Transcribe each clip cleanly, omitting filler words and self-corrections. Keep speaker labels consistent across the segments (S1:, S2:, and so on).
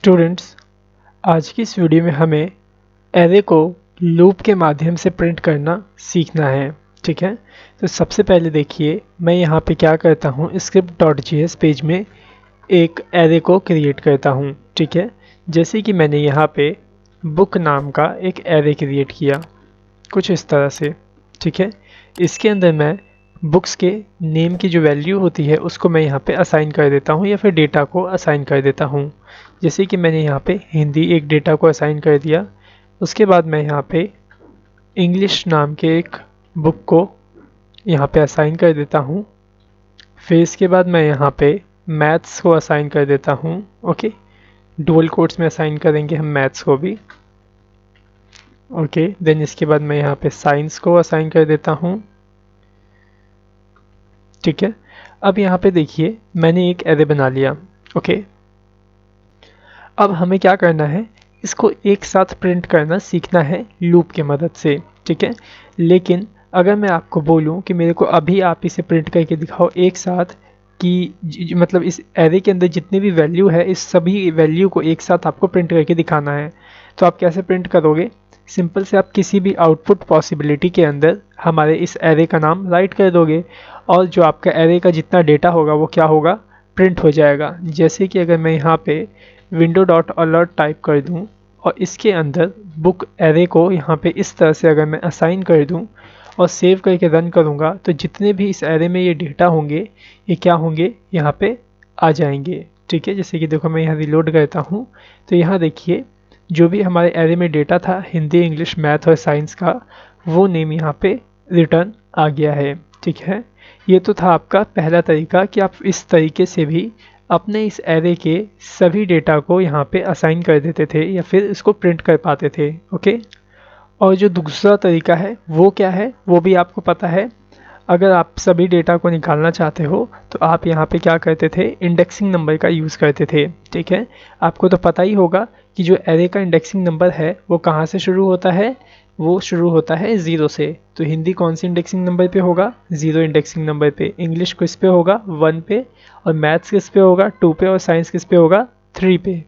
S1: Students, आज की इस वीडियो में हमें एरे को लूप के माध्यम से प्रिंट करना सीखना है। ठीक है, तो सबसे पहले देखिए मैं यहाँ पे क्या करता हूँ, script.js पेज में एक एरे को क्रिएट करता हूँ। ठीक है, जैसे कि मैंने यहाँ पे बुक नाम का एक एरे क्रिएट किया कुछ इस तरह से। ठीक है, इसके अंदर मैं बुक्स के नेम की जो वैल्यू होती है उसको मैं यहाँ पे असाइन कर देता हूँ या फिर डेटा को असाइन कर देता हूँ। जैसे कि मैंने यहाँ पे हिंदी एक डेटा को असाइन कर दिया। उसके बाद मैं यहाँ पे इंग्लिश नाम के एक बुक को यहाँ पे असाइन कर देता हूँ। फिर इसके बाद मैं यहाँ पे मैथ्स को असाइन कर देता हूँ। ओके, डुअल कोट्स में असाइन करेंगे हम मैथ्स को भी। ओके, देन इसके बाद मैं यहाँ पे साइंस को असाइन कर देता हूँ। ठीक है, अब यहाँ पे देखिए मैंने एक एरे बना लिया। ओके, अब हमें क्या करना है, इसको एक साथ प्रिंट करना सीखना है लूप की मदद से। ठीक है, लेकिन अगर मैं आपको बोलूं कि मेरे को अभी आप इसे प्रिंट करके दिखाओ एक साथ कि मतलब इस एरे के अंदर जितनी भी वैल्यू है इस सभी वैल्यू को एक साथ आपको प्रिंट करके दिखाना है, तो आप कैसे प्रिंट करोगे? सिंपल से आप किसी भी आउटपुट पॉसिबिलिटी के अंदर हमारे इस एरे का नाम राइट कर दोगे और जो आपका एरे का जितना डेटा होगा वो क्या होगा, प्रिंट हो जाएगा। जैसे कि अगर मैं यहाँ पे window.alert टाइप कर दूं और इसके अंदर बुक एरे को यहाँ पे इस तरह से अगर मैं असाइन कर दूं और सेव करके रन करूँगा तो जितने भी इस एरे में ये डेटा होंगे ये क्या होंगे, यहाँ पे आ जाएंगे। ठीक है, जैसे कि देखो मैं यहाँ रिलोड करता हूँ तो यहाँ देखिए जो भी हमारे एरे में डेटा था हिंदी, इंग्लिश, मैथ और साइंस का, वो नेम यहाँ पे रिटर्न आ गया है। ठीक है, ये तो था आपका पहला तरीका कि आप इस तरीके से भी अपने इस एरे के सभी डेटा को यहाँ पे असाइन कर देते थे या फिर इसको प्रिंट कर पाते थे। ओके, और जो दूसरा तरीका है वो क्या है वो भी आपको पता है। अगर आप सभी डेटा को निकालना चाहते हो तो आप यहाँ पे क्या करते थे, इंडेक्सिंग नंबर का यूज़ करते थे। ठीक है, आपको तो पता ही होगा कि जो एरे का इंडेक्सिंग नंबर है वो कहाँ से शुरू होता है, वो शुरू होता है 0 से। तो हिंदी कौन सी इंडेक्सिंग नंबर पे होगा, 0 इंडेक्सिंग नंबर पे। इंग्लिश किस पे होगा, 1 पे। और मैथ्स किस पे होगा, 2 पे। और साइंस किस पे होगा, 3 पे।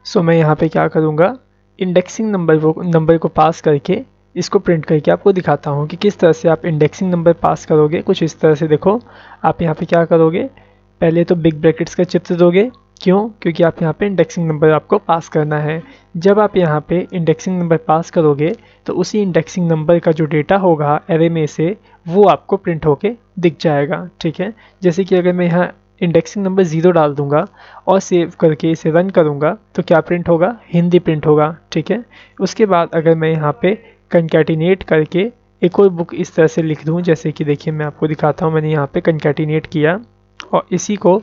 S1: सो मैं यहाँ पे क्या करूँगा, इंडेक्सिंग नंबर को पास करके इसको प्रिंट करके आपको दिखाता हूँ कि किस तरह से आप इंडेक्सिंग नंबर पास करोगे। कुछ इस तरह से देखो, आप यहाँ पे क्या करोगे, पहले तो बिग ब्रैकेट्स का चित्र दोगे। क्यों? क्योंकि आप यहाँ पे इंडेक्सिंग नंबर आपको पास करना है। जब आप यहाँ पे इंडेक्सिंग नंबर पास करोगे तो उसी इंडेक्सिंग नंबर का जो डेटा होगा एरे में से वो आपको प्रिंट होके दिख जाएगा। ठीक है, जैसे कि अगर मैं यहाँ इंडेक्सिंग नंबर 0 डाल दूंगा और सेव करके इसे रन करूंगा तो क्या प्रिंट होगा, हिंदी प्रिंट होगा। ठीक है, उसके बाद अगर मैं यहाँ पे कंकैटिनेट करके एक और बुक इस तरह से लिख दूँ, जैसे कि देखिए मैं आपको दिखाता हूँ, मैंने यहाँ पे कंकैटिनेट किया और इसी को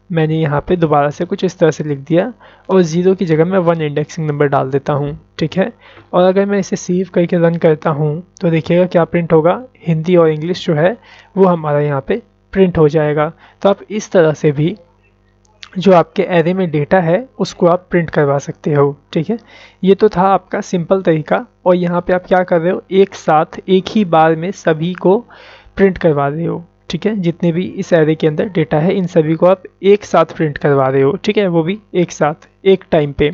S1: मैंने यहाँ पे दोबारा से कुछ इस तरह से लिख दिया और 0 की जगह मैं 1 इंडेक्सिंग नंबर डाल देता हूँ। ठीक है, और अगर मैं इसे सेव करके रन करता हूँ तो देखिएगा क्या प्रिंट होगा, हिंदी और इंग्लिश जो है वो हमारा यहाँ पे प्रिंट हो जाएगा। तो आप इस तरह से भी जो आपके एरे में डेटा है उसको आप प्रिंट करवा सकते हो। ठीक है, ये तो था आपका सिंपल तरीका। और यहाँ पे आप क्या कर रहे हो, एक साथ एक ही बार में सभी को प्रिंट करवा रहे हो। ठीक है, जितने भी इस एरे के अंदर डेटा है इन सभी को आप एक साथ प्रिंट करवा रहे हो। ठीक है, वो भी एक साथ एक टाइम पे।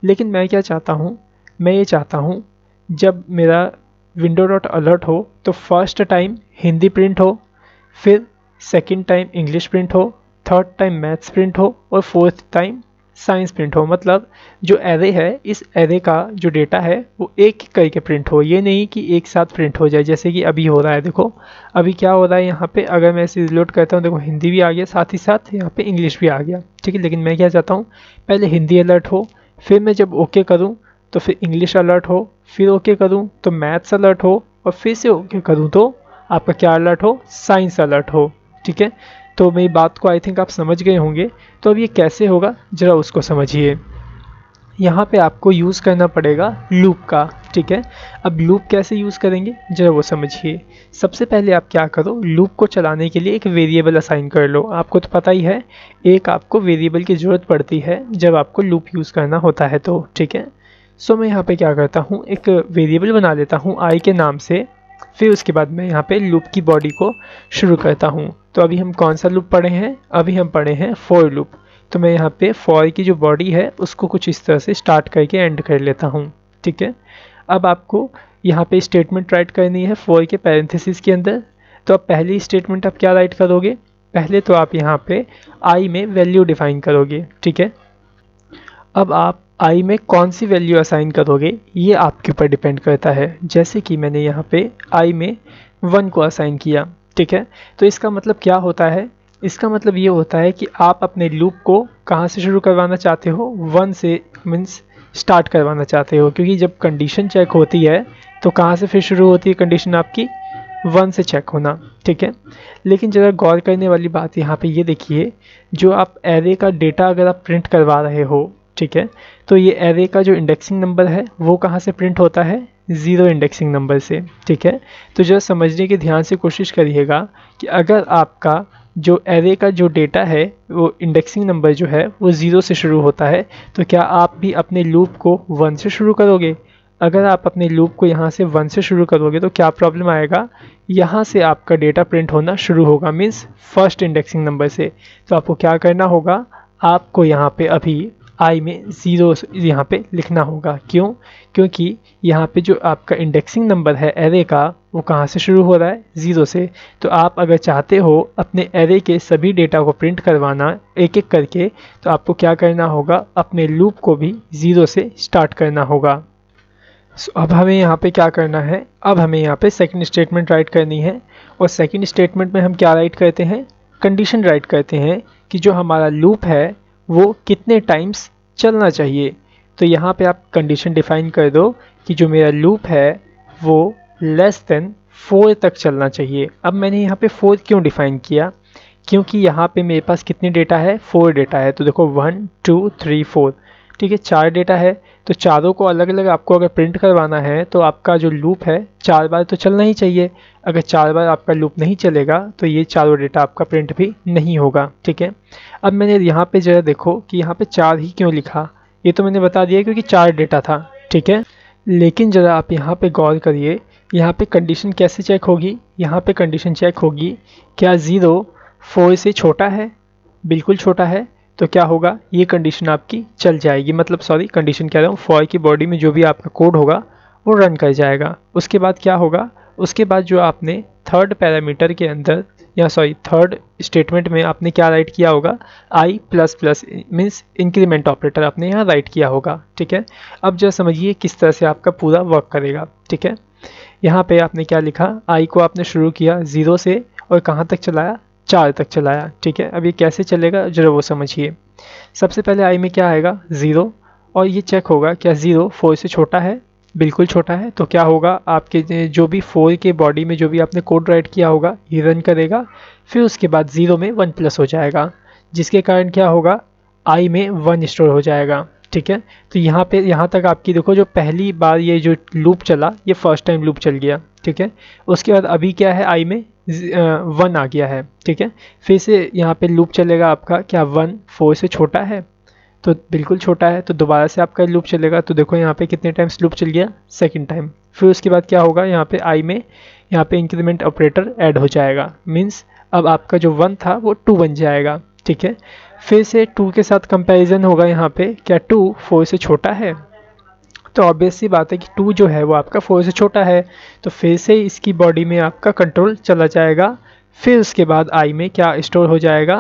S1: लेकिन मैं क्या चाहता हूँ, मैं ये चाहता हूँ जब मेरा window.alert हो तो फर्स्ट टाइम हिंदी प्रिंट हो, फिर सेकंड टाइम इंग्लिश प्रिंट हो, थर्ड टाइम मैथ्स प्रिंट हो और फोर्थ टाइम साइंस प्रिंट हो। मतलब जो एरे है इस एरे का जो डेटा है वो एक एक करके प्रिंट हो, ये नहीं कि एक साथ प्रिंट हो जाए जैसे कि अभी हो रहा है। देखो अभी क्या हो रहा है यहाँ पे, अगर मैं इसे रिलोड करता हूँ देखो हिंदी भी आ गया, साथ ही साथ यहाँ पे इंग्लिश भी आ गया। ठीक है, लेकिन मैं क्या चाहता हूँ, पहले हिंदी अलर्ट हो, फिर मैं जब ओके करूँ तो फिर इंग्लिश अलर्ट हो, फिर ओके करूँ तो मैथ्स अलर्ट हो और फिर से ओके करूँ तो आपका क्या अलर्ट हो, साइंस अलर्ट हो। ठीक है, तो मेरी बात को आई थिंक आप समझ गए होंगे। तो अब ये कैसे होगा ज़रा उसको समझिए। यहाँ पे आपको यूज़ करना पड़ेगा लूप का। ठीक है, अब लूप कैसे यूज़ करेंगे ज़रा वो समझिए। सबसे पहले आप क्या करो, लूप को चलाने के लिए एक वेरिएबल असाइन कर लो। आपको तो पता ही है एक आपको वेरिएबल की ज़रूरत पड़ती है जब आपको लूप यूज़ करना होता है तो। ठीक है, सो मैं यहाँ पे क्या करता हूँ, एक वेरिएबल बना लेता हूँ आई के नाम से। फिर उसके बाद मैं यहाँ पे लूप की बॉडी को शुरू करता हूँ। तो अभी हम कौन सा लूप पढ़े हैं, अभी हम पढ़े हैं फॉर लूप। तो मैं यहाँ पे फॉर की जो बॉडी है उसको कुछ इस तरह से स्टार्ट करके एंड कर लेता हूँ, ठीक है। अब आपको यहाँ पे स्टेटमेंट राइट करनी है फॉर के पैरेंथेसिस के अंदर। तो अब पहली स्टेटमेंट आप क्या राइट करोगे, पहले तो आप यहाँ पे आई में वैल्यू डिफाइन करोगे, ठीक है। अब आप आई में कौन सी वैल्यू असाइन करोगे ये आपके ऊपर डिपेंड करता है। जैसे कि मैंने यहाँ पे आई में 1 को असाइन किया, ठीक है। तो इसका मतलब क्या होता है, इसका मतलब ये होता है कि आप अपने लूप को कहाँ से शुरू करवाना चाहते हो, 1 से मीन्स स्टार्ट करवाना चाहते हो, क्योंकि जब कंडीशन चेक होती है तो कहाँ से फिर शुरू होती है कंडीशन आपकी, 1 से चेक होना, ठीक है। लेकिन ज़रा गौर करने वाली बात यहाँ पे ये देखिए, जो आप एरे का डेटा अगर आप प्रिंट करवा रहे हो, ठीक है, तो ये एरे का जो इंडेक्सिंग नंबर है वो कहाँ से प्रिंट होता है, 0 इंडेक्सिंग नंबर से, ठीक है। तो जरा समझने की ध्यान से कोशिश करिएगा कि अगर आपका जो एरे का जो डेटा है वो इंडेक्सिंग नंबर जो है वो 0 से शुरू होता है, तो क्या आप भी अपने लूप को 1 से शुरू करोगे। अगर आप अपने लूप को यहाँ से 1 से शुरू करोगे तो क्या प्रॉब्लम आएगा, यहाँ से आपका डेटा प्रिंट होना शुरू होगा, मीन्स फर्स्ट इंडेक्सिंग नंबर से। तो आपको क्या करना होगा, आपको यहाँ पे अभी आई में 0 यहाँ पे लिखना होगा। क्यों, क्योंकि यहाँ पे जो आपका इंडेक्सिंग नंबर है एरे का वो कहाँ से शुरू हो रहा है, 0 से। तो आप अगर चाहते हो अपने एरे के सभी डेटा को प्रिंट करवाना एक एक करके, तो आपको क्या करना होगा, अपने लूप को भी 0 से स्टार्ट करना होगा। अब हमें यहाँ पे क्या करना है, अब हमें यहाँ पे सेकंड स्टेटमेंट राइट करनी है। और सेकंड स्टेटमेंट में हम क्या राइट करते हैं, कंडीशन राइट करते हैं कि जो हमारा लूप है वो कितने टाइम्स चलना चाहिए। तो यहाँ पे आप कंडीशन डिफाइन कर दो कि जो मेरा लूप है वो लेस देन 4 तक चलना चाहिए। अब मैंने यहाँ पे 4 क्यों डिफाइन किया, क्योंकि यहाँ पे मेरे पास कितने डेटा है, 4 डेटा है। तो देखो 1 2 3 4, ठीक है, 4 डेटा है। तो चारों को अलग अलग आपको अगर प्रिंट करवाना है तो आपका जो लूप है 4 बार तो चलना ही चाहिए। अगर 4 बार आपका लूप नहीं चलेगा तो ये चारों डेटा आपका प्रिंट भी नहीं होगा, ठीक है। अब मैंने यहाँ पे जरा देखो कि यहाँ पे 4 ही क्यों लिखा, ये तो मैंने बता दिया क्योंकि 4 डेटा था, ठीक है। लेकिन ज़रा आप यहाँ पे गौर करिए, यहाँ पे कंडीशन कैसे चेक होगी, यहाँ पे कंडीशन चेक होगी क्या 0 4 से छोटा है, बिल्कुल छोटा है, तो क्या होगा, ये कंडीशन आपकी चल जाएगी। मतलब सॉरी कंडीशन कह रहा हूँ, फॉर की बॉडी में जो भी आपका कोड होगा वो रन कर जाएगा। उसके बाद क्या होगा, उसके बाद जो आपने थर्ड पैरामीटर के अंदर या सॉरी थर्ड स्टेटमेंट में आपने क्या राइट किया होगा, i plus plus means increment operator आपने यहाँ राइट किया होगा, ठीक है। अब जरा समझिए किस तरह से आपका पूरा वर्क करेगा, ठीक है। यहाँ पे आपने क्या लिखा, आई को आपने शुरू किया 0 से और कहाँ तक चलाया, 4 तक चलाया, ठीक है। अब ये कैसे चलेगा जरा वो समझिए। सबसे पहले आई में क्या आएगा, 0, और ये चेक होगा क्या 0 4 से छोटा है, बिल्कुल छोटा है। तो क्या होगा, आपके जो भी 4 के बॉडी में जो भी आपने कोड राइट किया होगा ये रन करेगा। फिर उसके बाद 0 में 1 प्लस हो जाएगा, जिसके कारण क्या होगा, आई में 1 स्टोर हो जाएगा, ठीक है। तो यहाँ तक आपकी देखो जो पहली बार ये जो लूप चला ये फर्स्ट टाइम लूप चल गया, ठीक है। उसके बाद अभी क्या है, आई में 1 आ गया है, ठीक है। फिर से यहाँ पे लूप चलेगा आपका, क्या 1 4 से छोटा है, तो बिल्कुल छोटा है। तो दोबारा से आपका लूप चलेगा, तो देखो यहाँ पे कितने टाइम्स लूप चल गया, सेकंड टाइम। फिर उसके बाद क्या होगा, यहाँ पे आई में यहाँ पे इंक्रीमेंट ऑपरेटर ऐड हो जाएगा, मीन्स अब आपका जो 1 था वो 2 बन जाएगा, ठीक है। फिर से 2 के साथ कंपैरिजन होगा, यहाँ पे क्या 2 4 से छोटा है, तो ऑब्वियस सी बात है कि 2 जो है वो आपका 4 से छोटा है। तो फिर से इसकी बॉडी में आपका कंट्रोल चला जाएगा। फिर उसके बाद आई में क्या स्टोर हो जाएगा,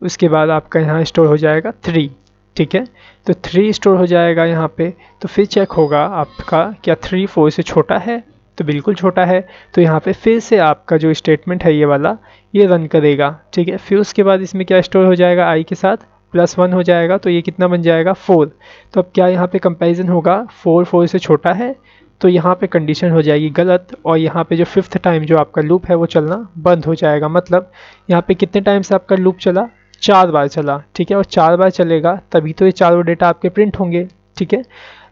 S1: उसके बाद आपका यहाँ स्टोर हो जाएगा 3, ठीक है। तो 3 स्टोर हो जाएगा यहाँ पे। तो फिर चेक होगा आपका क्या 3 4 से छोटा है, तो बिल्कुल छोटा है। तो यहाँ पे फिर से आपका जो स्टेटमेंट है ये वाला ये रन करेगा, ठीक है। फिर उसके बाद इसमें क्या स्टोर हो जाएगा, आई के साथ +1 हो जाएगा, तो ये कितना बन जाएगा 4। तो अब क्या यहाँ पे कंपैरिजन होगा, 4 4 से छोटा है, तो यहाँ पे कंडीशन हो जाएगी गलत, और यहाँ पे जो 5th टाइम जो आपका लूप है वो चलना बंद हो जाएगा। मतलब यहाँ पे कितने टाइम से आपका लूप चला, 4 बार चला, ठीक है। और 4 बार चलेगा तभी तो ये चारों डेटा आपके प्रिंट होंगे, ठीक है।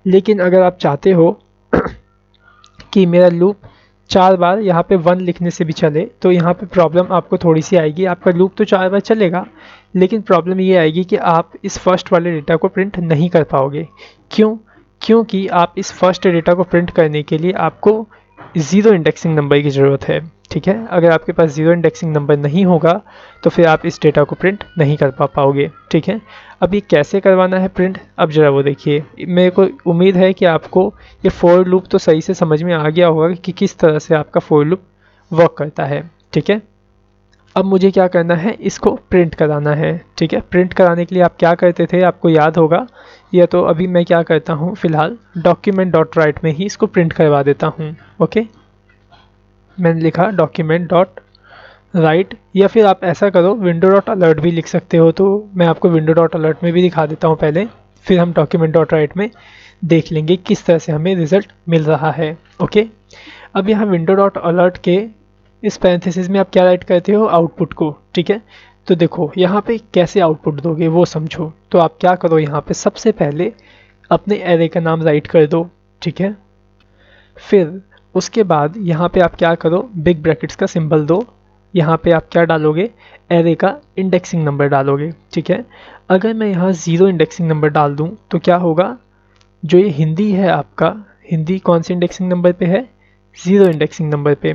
S1: लेकिन अगर आप चाहते हो कि मेरा लूप 4 बार यहाँ पे 1 लिखने से भी चले, तो यहाँ पे प्रॉब्लम आपको थोड़ी सी आएगी। आपका लूप तो 4 बार चलेगा, लेकिन प्रॉब्लम ये आएगी कि आप इस फर्स्ट वाले डेटा को प्रिंट नहीं कर पाओगे। क्यों, क्योंकि आप इस फर्स्ट डेटा को प्रिंट करने के लिए आपको ज़ीरो इंडेक्सिंग नंबर की ज़रूरत है। ठीक है, अगर आपके पास ज़ीरो इंडेक्सिंग नंबर नहीं होगा तो फिर आप इस डेटा को प्रिंट नहीं कर पाओगे। ठीक है, अब ये कैसे करवाना है प्रिंट, अब ज़रा वो देखिए। मेरे को उम्मीद है कि आपको ये फॉर लूप तो सही से समझ में आ गया होगा कि किस तरह से आपका फॉर लूप वर्क करता है। ठीक है, अब मुझे क्या करना है, इसको प्रिंट कराना है। ठीक है, प्रिंट कराने के लिए आप क्या करते थे, आपको याद होगा। या तो अभी मैं क्या करता हूँ, फिलहाल डॉक्यूमेंट डॉट राइट में ही इसको प्रिंट करवा देता हूँ। ओके, मैंने लिखा डॉक्यूमेंट डॉट राइट, या फिर आप ऐसा करो विंडो डॉट अलर्ट भी लिख सकते हो। तो मैं आपको विंडो डॉट अलर्ट में भी दिखा देता हूँ पहले, फिर हम डॉक्यूमेंट डॉट राइट में देख लेंगे किस तरह से हमें रिजल्ट मिल रहा है। ओके, अब यहाँ विंडो डॉट अलर्ट के इस पैरेंथेसिस में आप क्या राइट करते हो, आउटपुट को। ठीक है, तो देखो यहाँ पे कैसे आउटपुट दोगे वो समझो। तो आप क्या करो, यहाँ पे सबसे पहले अपने एरे का नाम राइट कर दो। ठीक है, फिर उसके बाद यहाँ पे आप क्या करो, बिग ब्रैकेट्स का सिंबल दो। यहाँ पे आप क्या डालोगे, एरे का इंडेक्सिंग नंबर डालोगे। ठीक है, अगर मैं यहाँ ज़ीरो इंडेक्सिंग नंबर डाल दूँ तो क्या होगा, जो ये हिंदी है आपका, हिंदी कौन से इंडेक्सिंग नंबर पे है, ज़ीरो इंडेक्सिंग नंबर पे।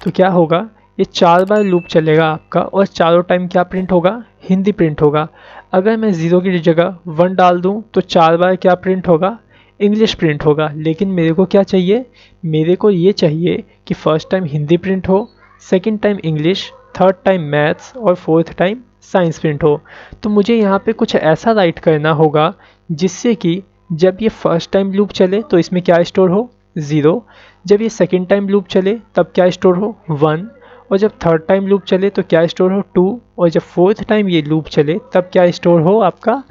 S1: तो क्या होगा, ये 4 बार लूप चलेगा आपका और चारों टाइम क्या प्रिंट होगा, हिंदी प्रिंट होगा। अगर मैं ज़ीरो की जगह 1 डाल दूँ तो 4 बार क्या प्रिंट होगा, इंग्लिश प्रिंट होगा। लेकिन मेरे को क्या चाहिए, मेरे को ये चाहिए कि फर्स्ट टाइम हिंदी प्रिंट हो, second time English, third time maths और फोर्थ टाइम साइंस प्रिंट हो। तो मुझे यहाँ पे कुछ ऐसा राइट करना होगा जिससे कि जब ये फर्स्ट टाइम लूप चले तो इसमें क्या स्टोर हो, 0। जब ये सेकंड टाइम लूप चले तब क्या स्टोर हो, 1। और जब थर्ड टाइम लूप चले तो क्या स्टोर हो, 2। और जब फोर्थ टाइम ये लूप चले तब क्या स्टोर हो, आपका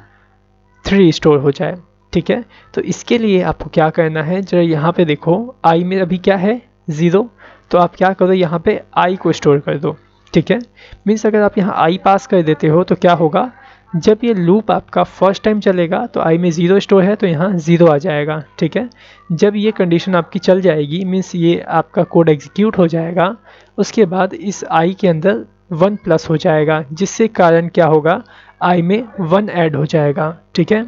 S1: 3 स्टोर हो जाए। ठीक है, तो इसके लिए आपको क्या करना है, जरा यहाँ पे देखो, आई में अभी क्या है, 0। तो आप क्या करो, यहाँ पे आई को स्टोर कर दो। ठीक है, मीन्स अगर आप यहाँ आई पास कर देते हो तो क्या होगा, जब ये लूप आपका फर्स्ट टाइम चलेगा तो आई में 0 स्टोर है तो यहाँ 0 आ जाएगा। ठीक है, जब ये कंडीशन आपकी चल जाएगी, मीन्स ये आपका कोड एग्जीक्यूट हो जाएगा, उसके बाद इस आई के अंदर 1 प्लस हो जाएगा, जिससे कारण क्या होगा, आई में 1 ऐड हो जाएगा। ठीक है,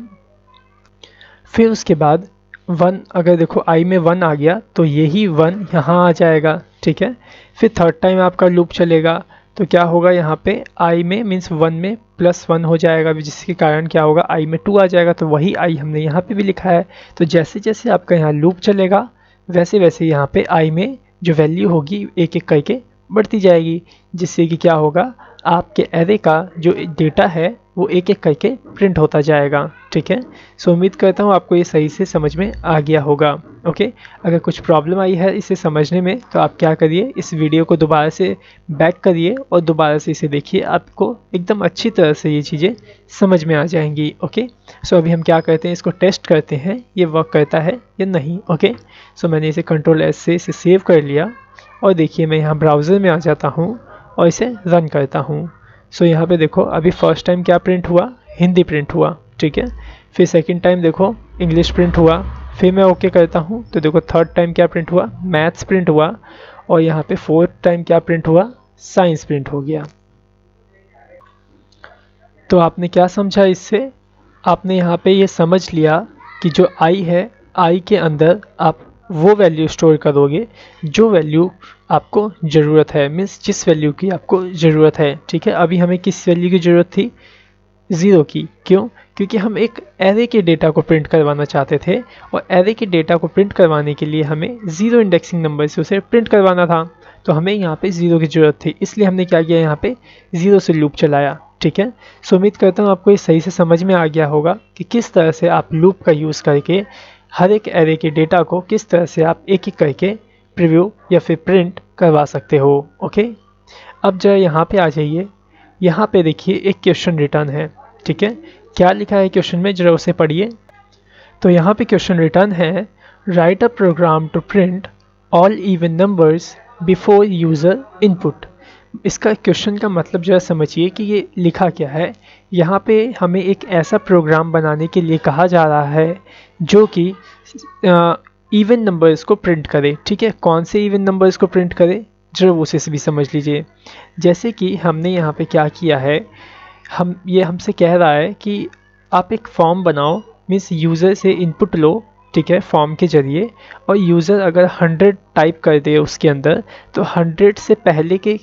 S1: फिर उसके बाद 1, अगर देखो आई में 1 आ गया तो यही 1 यहाँ आ जाएगा। ठीक है, फिर थर्ड टाइम आपका लूप चलेगा तो क्या होगा, यहाँ पे आई में मीन्स 1 में +1 हो जाएगा, जिसके कारण क्या होगा, आई में 2 आ जाएगा। तो वही आई हमने यहाँ पे भी लिखा है। तो जैसे जैसे आपका यहाँ लूप चलेगा वैसे वैसे यहाँ पे आई में जो वैल्यू होगी एक एक करके बढ़ती जाएगी, जिससे कि क्या होगा, आपके एरे का जो डेटा है वो एक एक करके प्रिंट होता जाएगा। ठीक है, सो उम्मीद करता हूँ आपको ये सही से समझ में आ गया होगा। ओके, अगर कुछ प्रॉब्लम आई है इसे समझने में तो आप क्या करिए, इस वीडियो को दोबारा से बैक करिए और दोबारा से इसे देखिए, आपको एकदम अच्छी तरह से ये चीज़ें समझ में आ जाएंगी। ओके, सो अभी हम क्या करते हैं, इसको टेस्ट करते हैं ये वर्क करता है या नहीं। ओके, सो मैंने इसे Ctrl+S से इसे सेव कर लिया और देखिए मैं यहाँ ब्राउज़र में आ जाता हूँ और इसे रन करता हूँ। सो यहाँ पे देखो अभी फर्स्ट टाइम क्या प्रिंट हुआ, हिंदी प्रिंट हुआ। ठीक है, फिर सेकंड टाइम देखो इंग्लिश प्रिंट हुआ। फिर मैं ओके करता हूँ तो देखो थर्ड टाइम क्या प्रिंट हुआ, मैथ्स प्रिंट हुआ। और यहाँ पे फोर्थ टाइम क्या प्रिंट हुआ, साइंस प्रिंट हो गया। तो आपने क्या समझा इससे, आपने यहाँ पे ये समझ लिया कि जो आई है, आई के अंदर आप वो वैल्यू स्टोर करोगे जो वैल्यू आपको ज़रूरत है, मीन्स जिस वैल्यू की आपको ज़रूरत है। ठीक है, अभी हमें किस वैल्यू की ज़रूरत थी, 0 की। क्यों, क्योंकि हम एक एरे के डेटा को प्रिंट करवाना चाहते थे और एरे के डेटा को प्रिंट करवाने के लिए हमें 0 इंडेक्सिंग नंबर से उसे प्रिंट करवाना था। तो हमें यहाँ पे 0 की ज़रूरत थी, इसलिए हमने क्या किया, यहाँ पे 0 से लूप चलाया। ठीक है, सो उम्मीद करता हूँ आपको ये सही से समझ में आ गया होगा कि किस तरह से आप लूप का यूज़ करके हर एक एरे के डेटा को किस तरह से आप एक एक करके प्रीव्यू या फिर प्रिंट करवा सकते हो। ओके, अब जरा यहाँ पे आ जाइए, यहाँ पे देखिए एक क्वेश्चन रिटर्न है। ठीक है, क्या लिखा है क्वेश्चन में, जरा उसे पढ़िए। तो यहाँ पे क्वेश्चन रिटर्न है, write a program to print all even numbers before user input. इसका क्वेश्चन का मतलब जरा समझिए कि ये लिखा क्या है। यहाँ पे हमें एक ऐसा प्रोग्राम बनाने के लिए कहा जा रहा है जो कि इवन नंबर्स को प्रिंट करे। ठीक है, कौन से इवन नंबर्स को प्रिंट करे, जरा उसे भी समझ लीजिए। जैसे कि हमने यहाँ पे क्या किया है, हमसे कह रहा है कि आप एक फॉर्म बनाओ, मीन्स यूज़र से इनपुट लो ठीक है, फॉर्म के जरिए, और यूज़र अगर 100 टाइप कर दे उसके अंदर, तो 100 से पहले के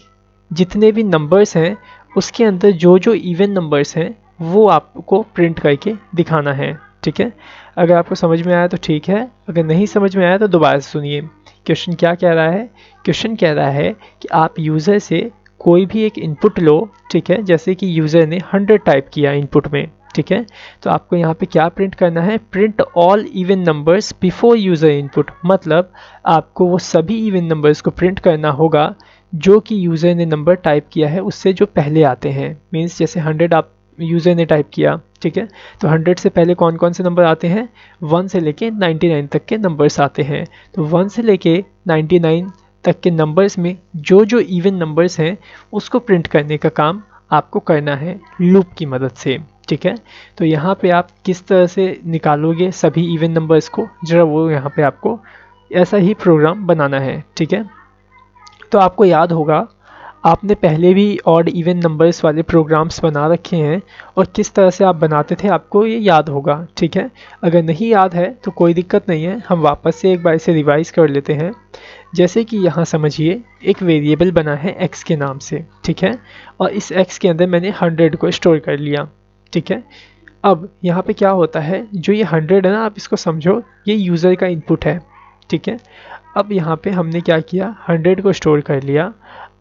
S1: जितने भी नंबर्स हैं उसके अंदर जो जो इवन नंबर्स हैं वो आपको प्रिंट करके दिखाना है। ठीक है, अगर आपको समझ में आया तो ठीक है, अगर नहीं समझ में आया तो दोबारा से सुनिए। क्वेश्चन क्या कह रहा है? क्वेश्चन कह रहा है कि आप यूज़र से कोई भी एक इनपुट लो, ठीक है, जैसे कि यूज़र ने 100 टाइप किया इनपुट में, ठीक है, तो आपको यहाँ पे क्या प्रिंट करना है? Print all even numbers before user input, मतलब आपको वो सभी इवन नंबर्स को प्रिंट करना होगा जो कि यूज़र ने नंबर टाइप किया है उससे जो पहले आते हैं। मीन्स जैसे 100 आप यूज़र ने टाइप किया, ठीक है, तो 100 से पहले कौन कौन से नंबर आते हैं? 1 से लेके 99 तक के नंबर्स आते हैं। तो 1 से लेके 99 तक के नंबर्स में जो जो इवन नंबर्स हैं उसको प्रिंट करने का काम आपको करना है लूप की मदद से। ठीक है, तो यहाँ पे आप किस तरह से निकालोगे सभी इवन नंबर्स को, ज़रा वो यहाँ पे आपको ऐसा ही प्रोग्राम बनाना है। ठीक है, तो आपको याद होगा आपने पहले भी ऑड इवन नंबर्स वाले प्रोग्राम्स बना रखे हैं और किस तरह से आप बनाते थे आपको ये याद होगा। ठीक है, अगर नहीं याद है तो कोई दिक्कत नहीं है, हम वापस से एक बार इसे रिवाइज कर लेते हैं। जैसे कि यहाँ समझिए एक वेरिएबल बना है x के नाम से, ठीक है, और इस x के अंदर मैंने 100 को स्टोर कर लिया। ठीक है, अब यहाँ पे क्या होता है, जो ये 100 है ना, आप इसको समझो ये यूज़र का इनपुट है। ठीक है, अब यहाँ पे हमने क्या किया, 100 को स्टोर कर लिया।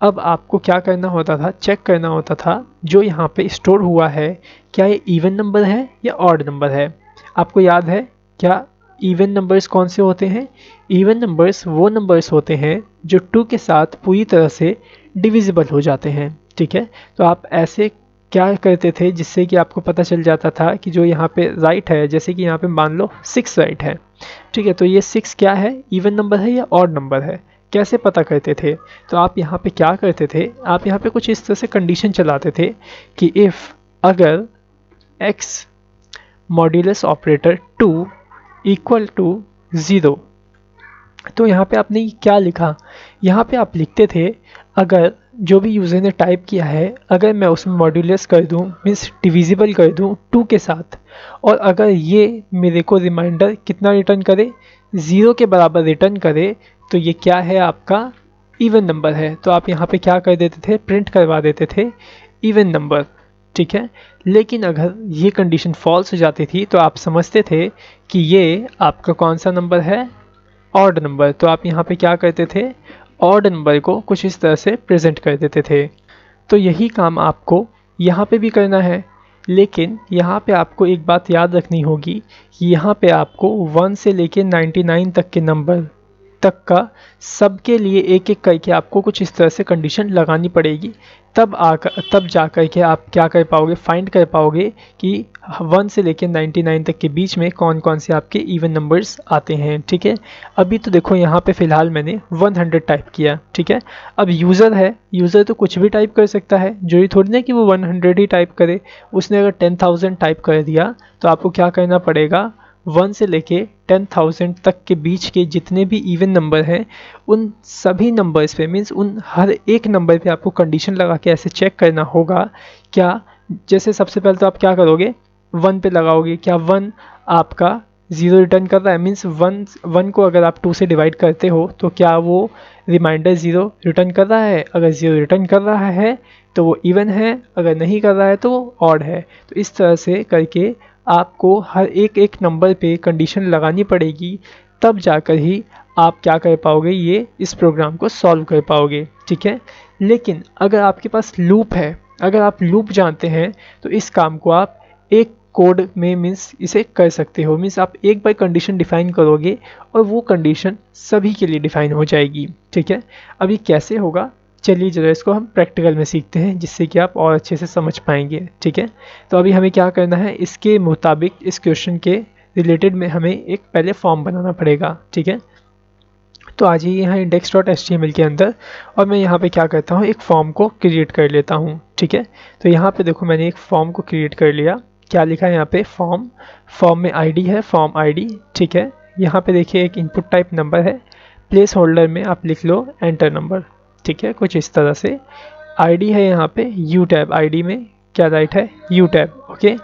S1: अब आपको क्या करना होता था, चेक करना होता था जो यहाँ पे स्टोर हुआ है क्या ये इवन नंबर है या ऑड नंबर है। आपको याद है क्या इवन नंबर्स कौन से होते हैं? इवन नंबर्स वो नंबर्स होते हैं जो 2 के साथ पूरी तरह से डिविजिबल हो जाते हैं। ठीक है, तो आप ऐसे क्या करते थे जिससे कि आपको पता चल जाता था कि जो यहाँ पे राइट है, जैसे कि यहाँ पे मान लो 6 राइट है, ठीक है, तो ये 6 क्या है, इवन नंबर है या ऑड नंबर है? कैसे पता करते थे? तो आप यहाँ पे क्या करते थे, आप यहाँ पे कुछ इस तरह से कंडीशन चलाते थे कि इफ़ अगर x modulus operator 2 equal to 0, तो यहाँ पे आपने क्या लिखा, यहाँ पे आप लिखते थे अगर जो भी यूज़र ने टाइप किया है अगर मैं उसमें मॉड्यूलस कर दूँ, मीन्स डिविजिबल कर दूँ 2 के साथ, और अगर ये मेरे को रिमाइंडर कितना रिटर्न करे, 0 के बराबर रिटर्न करे, तो ये क्या है, आपका इवन नंबर है। तो आप यहाँ पे क्या कर देते थे, प्रिंट करवा देते थे इवन नंबर। ठीक है, लेकिन अगर ये कंडीशन फॉल्स हो जाती थी तो आप समझते थे कि ये आपका कौन सा नंबर है, ऑड नंबर। तो आप यहाँ पे क्या करते थे, ऑड नंबर को कुछ इस तरह से प्रेजेंट कर देते थे। तो यही काम आपको यहाँ पे भी करना है, लेकिन यहाँ पे आपको एक बात याद रखनी होगी कि यहाँ पे आपको 1 से लेके 99 तक के नंबर तक का सबके लिए एक एक करके आपको कुछ इस तरह से कंडीशन लगानी पड़ेगी, तब जा कर के आप क्या कर पाओगे, फाइंड कर पाओगे कि 1 से लेकर 99 तक के बीच में कौन कौन से आपके इवन नंबर्स आते हैं। ठीक है, अभी तो देखो यहाँ पे फ़िलहाल मैंने 100 टाइप किया। ठीक है, अब यूज़र है, यूज़र तो कुछ भी टाइप कर सकता है, जो ये थोड़ी ना कि वो 100 ही टाइप करे। उसने अगर 10,000 टाइप कर दिया तो आपको क्या करना पड़ेगा, 1 से लेके 10,000 तक के बीच के जितने भी इवन नंबर हैं उन सभी नंबर्स पे, मीन्स उन हर एक नंबर पे आपको कंडीशन लगा के ऐसे चेक करना होगा क्या, जैसे सबसे पहले तो आप क्या करोगे, 1 पे लगाओगे, क्या 1 आपका 0 रिटर्न कर रहा है, मीन्स 1 को अगर आप 2 से डिवाइड करते हो तो क्या वो रिमाइंडर 0 रिटर्न कर रहा है? अगर 0 रिटर्न कर रहा है तो वो इवन है, अगर नहीं कर रहा है तो वो ऑड है। तो इस तरह से करके आपको हर एक एक नंबर पे कंडीशन लगानी पड़ेगी, तब जाकर ही आप क्या कर पाओगे, ये इस प्रोग्राम को सॉल्व कर पाओगे। ठीक है, लेकिन अगर आपके पास लूप है, अगर आप लूप जानते हैं तो इस काम को आप एक कोड में मीन्स इसे कर सकते हो। मीन्स आप एक बार कंडीशन डिफाइन करोगे और वो कंडीशन सभी के लिए डिफाइन हो जाएगी। ठीक है, अब ये कैसे होगा, चलिए जरा इसको हम प्रैक्टिकल में सीखते हैं जिससे कि आप और अच्छे से समझ पाएंगे। ठीक है, तो अभी हमें क्या करना है, इसके मुताबिक इस क्वेश्चन के रिलेटेड में हमें एक पहले फॉर्म बनाना पड़ेगा। ठीक है, तो आ जाइए यहाँ index.html के अंदर और मैं यहाँ पे क्या करता हूँ, एक फॉर्म को क्रिएट कर लेता हूँ। ठीक है, तो यहाँ पे देखो मैंने एक फॉर्म को क्रिएट कर लिया। क्या लिखा है यहाँ पे, फॉर्म में आईडी है, फॉर्म आईडी। ठीक है, यहाँ पे देखिए एक इनपुट टाइप नंबर है, प्लेस होल्डर में आप लिख लो एंटर नंबर। ठीक है, कुछ इस तरह से आईडी है यहाँ पे यू टैब, आईडी में क्या राइट है, यू टैब। ओके,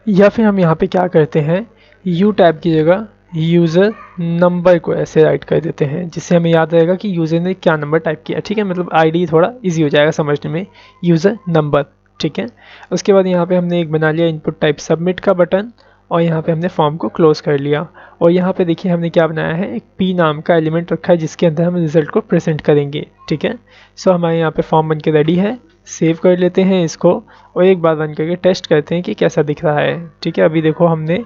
S1: या फिर हम यहाँ पे क्या करते हैं, यू टाइप की जगह यूज़र नंबर को ऐसे राइट कर देते हैं, जिससे हमें याद रहेगा कि यूज़र ने क्या नंबर टाइप किया। ठीक है, मतलब आईडी थोड़ा इजी हो जाएगा समझने में, यूज़र नंबर। ठीक है, उसके बाद यहाँ पे हमने एक बना लिया इनपुट टाइप सबमिट का बटन, और यहाँ पे हमने फॉर्म को क्लोज कर लिया। और यहाँ पे देखिए हमने क्या बनाया है, एक पी नाम का एलिमेंट रखा है जिसके अंदर हम रिजल्ट को प्रेजेंट करेंगे। ठीक है, सो हमारे यहाँ पे फॉर्म बन के रेडी है। सेव कर लेते हैं इसको और एक बार रन करके टेस्ट करते हैं कि कैसा दिख रहा है। ठीक है, अभी देखो हमने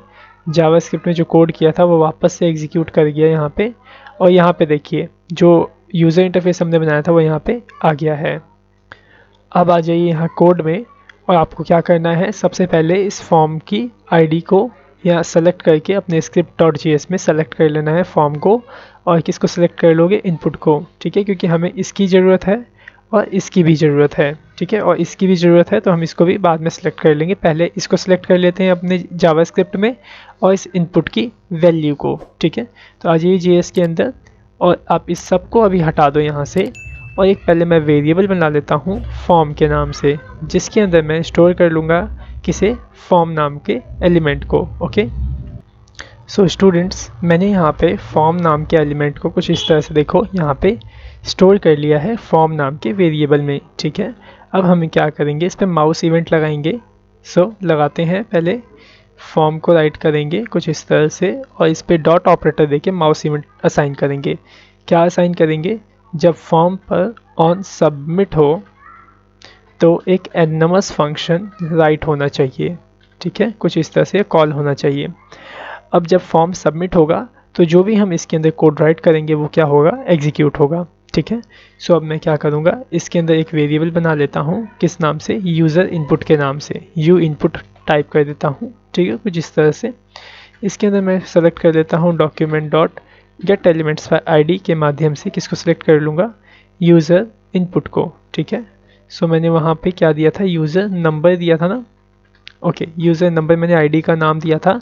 S1: जावास्क्रिप्ट में जो कोड किया था वो वापस से एग्जीक्यूट कर गया यहाँ पे, और यहाँ पे देखिए जो यूज़र इंटरफेस हमने बनाया था वो यहाँ पे आ गया है। अब आ जाइए यहाँ कोड में, और आपको क्या करना है, सबसे पहले इस फॉर्म की आईडी को यहाँ सेलेक्ट करके अपने script.js में सेलेक्ट कर लेना है फॉर्म को, और किसको सेलेक्ट कर लोगे, इनपुट को। ठीक है, क्योंकि हमें इसकी ज़रूरत है और इसकी भी ज़रूरत है। ठीक है, और इसकी भी ज़रूरत है तो हम इसको भी बाद में सेलेक्ट कर लेंगे, पहले इसको सेलेक्ट कर लेते हैं अपने जावास्क्रिप्ट में और इस इनपुट की वैल्यू को। ठीक है, तो आ जाइए JS के अंदर और आप इस सब को अभी हटा दो यहाँ से, और एक पहले मैं वेरिएबल बना लेता हूँ फॉर्म के नाम से, जिसके अंदर मैं स्टोर कर लूँगा किसे, फॉर्म नाम के एलिमेंट को। ओके, सो स्टूडेंट्स मैंने यहाँ पे फॉर्म नाम के एलिमेंट को कुछ इस तरह से देखो यहाँ पे स्टोर कर लिया है फॉर्म नाम के वेरिएबल में। ठीक है, अब हम क्या करेंगे, इस पर माउस इवेंट लगाएंगे। सो लगाते हैं, पहले फॉर्म को राइट करेंगे कुछ इस तरह से, और इस पर डॉट ऑपरेटर देके माउस इवेंट असाइन करेंगे। क्या असाइन करेंगे, जब फॉर्म पर ऑन सबमिट हो तो एक एनोनिमस फंक्शन राइट होना चाहिए। ठीक है, कुछ इस तरह से कॉल होना चाहिए। अब जब फॉर्म सबमिट होगा तो जो भी हम इसके अंदर कोड राइट करेंगे वो क्या होगा, एग्जीक्यूट होगा। ठीक है, सो अब मैं क्या करूँगा, इसके अंदर एक वेरिएबल बना लेता हूँ, किस नाम से, यूज़र इनपुट के नाम से, यू इनपुट टाइप कर देता हूँ। ठीक है, कुछ इस तरह से इसके अंदर मैं सेलेक्ट कर लेता हूँ document dot gate elements bye ID के माध्यम से किसको सेलेक्ट कर लूँगा, यूज़र इनपुट को। ठीक है, सो मैंने वहाँ पे क्या दिया था, यूज़र नंबर दिया था ना। ओके, यूज़र नंबर मैंने आईडी का नाम दिया था,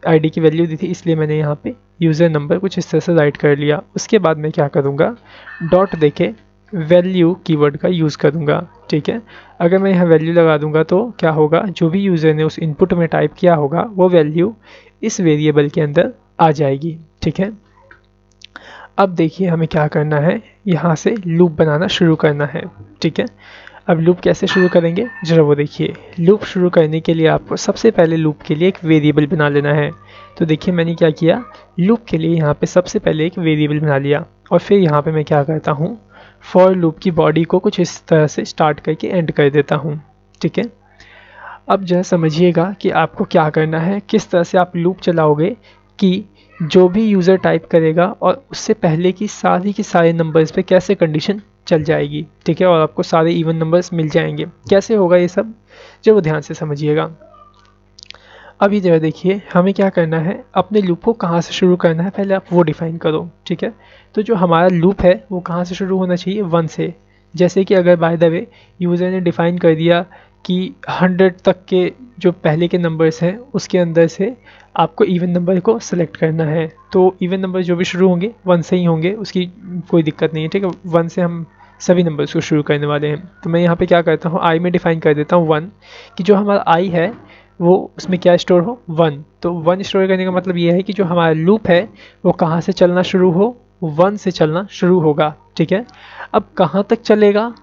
S1: आईडी की वैल्यू दी थी, इसलिए मैंने यहाँ पे यूज़र नंबर कुछ इस तरह से राइट कर लिया। उसके बाद मैं क्या करूँगा, डॉट देके वैल्यू कीवर्ड का यूज़ करूँगा। ठीक है, अगर मैं यहाँ वैल्यू लगा दूँगा तो क्या होगा, जो भी यूज़र ने उस इनपुट में टाइप किया होगा वो वैल्यू इस वेरिएबल के अंदर आ जाएगी। ठीक है, अब देखिए हमें क्या करना है, यहाँ से लूप बनाना शुरू करना है। ठीक है, अब लूप कैसे शुरू करेंगे जरा वो देखिए। लूप शुरू करने के लिए आपको सबसे पहले लूप के लिए एक वेरिएबल बना लेना है। तो देखिए मैंने क्या किया, लूप के लिए यहाँ पे सबसे पहले एक वेरिएबल बना लिया, और फिर यहाँ पे मैं क्या करता हूँ, फॉर लूप की बॉडी को कुछ इस तरह से स्टार्ट करके एंड कर देता हूँ। ठीक है, अब जरा समझिएगा कि आपको क्या करना है, किस तरह से आप लूप चलाओगे कि जो भी यूज़र टाइप करेगा और उससे पहले की सारे नंबर्स पे कैसे कंडीशन चल जाएगी। ठीक है, और आपको सारे इवन नंबर्स मिल जाएंगे। कैसे होगा ये सब, जो वो ध्यान से समझिएगा। अभी जरा देखिए हमें क्या करना है, अपने लूप को कहाँ से शुरू करना है पहले आप वो डिफ़ाइन करो। ठीक है, तो जो हमारा लूप है वो कहाँ से शुरू होना चाहिए, 1 से। जैसे कि अगर बाय द वे यूज़र ने डिफ़ाइन कर दिया कि 100 तक के जो पहले के नंबर्स हैं उसके अंदर से आपको इवन नंबर को सेलेक्ट करना है, तो इवन नंबर जो भी शुरू होंगे 1 से ही होंगे, उसकी कोई दिक्कत नहीं है। ठीक है, 1 से हम सभी नंबर्स को शुरू करने वाले हैं। तो मैं यहाँ पे क्या करता हूँ, आई में डिफ़ाइन कर देता हूँ 1, कि जो हमारा आई है वो उसमें क्या स्टोर हो, 1। तो 1 स्टोर करने का मतलब ये है कि जो हमारा लूप है वो कहाँ से चलना शुरू हो, 1 से चलना शुरू होगा। ठीक है, अब कहाँ तक चलेगा,